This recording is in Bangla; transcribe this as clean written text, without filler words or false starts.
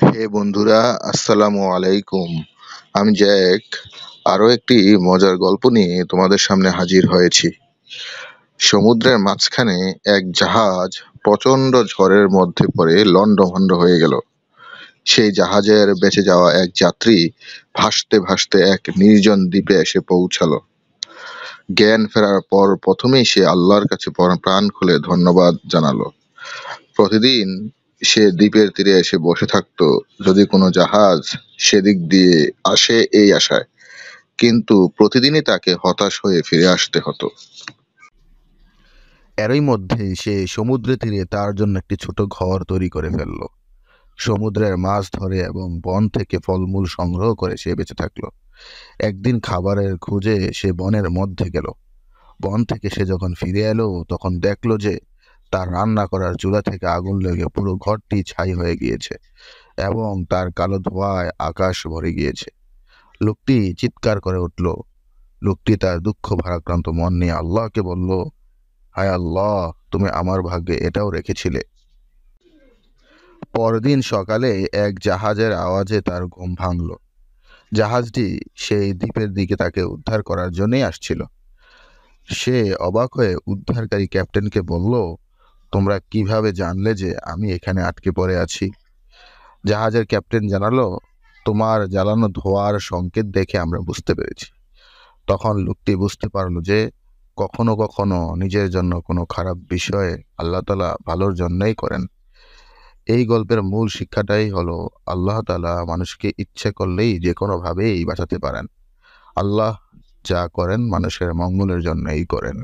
হে বন্ধুরা, আসসালামু আলাইকুম। আমি জ্যাক। আরো একটি মজার গল্প নিয়ে তোমাদের সামনে হাজির হয়েছি। সমুদ্রের মাঝখানে এক জাহাজ প্রচন্ড ঝড়ের মধ্যে পড়ে লণ্ডভণ্ড হয়ে গেল। সেই জাহাজের বেঁচে যাওয়া এক যাত্রী ভাসতে ভাসতে এক নির্জন দ্বীপে এসে পৌঁছালো। জ্ঞান ফেরার পর প্রথমেই সে আল্লাহর কাছে প্রাণ খুলে ধন্যবাদ জানালো। প্রতিদিন সে দ্বীপের তীরে এসে বসে থাকতো, যদি কোনো জাহাজ সেদিক দিয়ে আসে এই আশায়। কিন্তু প্রতিদিনই তাকে হতাশ হয়ে ফিরে আসতে হতো। এরই মধ্যে সে সমুদ্রের তীরে তার জন্য একটি ছোট ঘর তৈরি করে ফেলল। সমুদ্রের মাছ ধরে এবং বন থেকে ফলমূল সংগ্রহ করে সে বেঁচে থাকলো। একদিন খাবারের খোঁজে সে বনের মধ্যে গেল। বন থেকে সে যখন ফিরে এলো তখন দেখলো যে তার রান্না করার চুলা থেকে আগুন লেগে পুরো ঘরটি ছাই হয়ে গিয়েছে এবং তার কালো ধোঁয়ায় আকাশ ভরে গিয়েছে। লোকটি চিৎকার করে উঠল। লোকটি তার দুঃখ ভারাক্রান্ত মন নিয়ে আল্লাহকে বলল, হায় আল্লাহ, তুমি আমার ভাগ্যে এটাও রেখেছিলে। পরদিন সকালে এক জাহাজের আওয়াজে তার ঘুম ভাঙল। জাহাজটি সেই দ্বীপের দিকে তাকে উদ্ধার করার জন্যই আসছিল। সে অবাক হয়ে উদ্ধারকারী ক্যাপ্টেনকে বলল, তোমরা কিভাবে জানলে যে আমি এখানে আটকে পড়ে আছি? জাহাজের ক্যাপ্টেন জানালো, তোমার জ্বালানো ধোঁয়ার সংকেত দেখে আমরা বুঝতে পেরেছি। তখন লোকটি বুঝতে পারলো যে কখনো কখনো নিজের জন্য কোনো খারাপ বিষয়ে আল্লাহ তাআলা ভালোর জন্যই করেন। এই গল্পের মূল শিক্ষাটাই হলো, আল্লাহ তাআলা মানুষকে ইচ্ছে করলেই যে কোনোভাবেই বাঁচাতে পারেন। আল্লাহ যা করেন মানুষের মঙ্গলের জন্যই করেন।